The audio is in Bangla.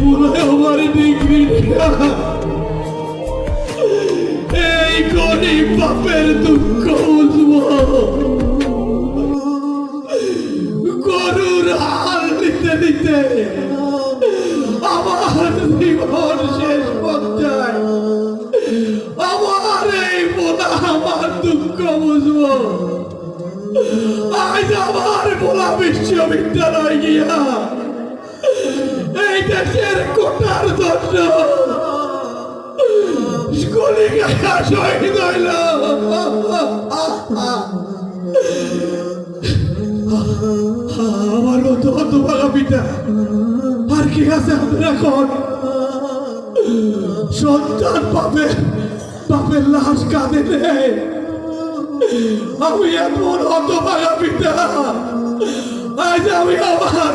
বলে আমার ডিগ্রি এই গরিব বাপের দুঃখ বুঝবো, গরুর হাল নিতে নিতে আমার জীবন শেষ পর্যায়ে আমার এই বোনা আমার দুঃখ বুঝবো। আজ আমার বোলা বিশ্ববিদ্যালয় গিয়া এই দেশের কোটার জন্য স্কুলে গিয়া শহীদ হইল। আমার মতো হতভাগা পিতা আর কি আছে আপনার এখন? সন্তান বাপের লাশ কাঁদে নেই। আমি এমন হতভাগা পিতা, আজ আমি আমার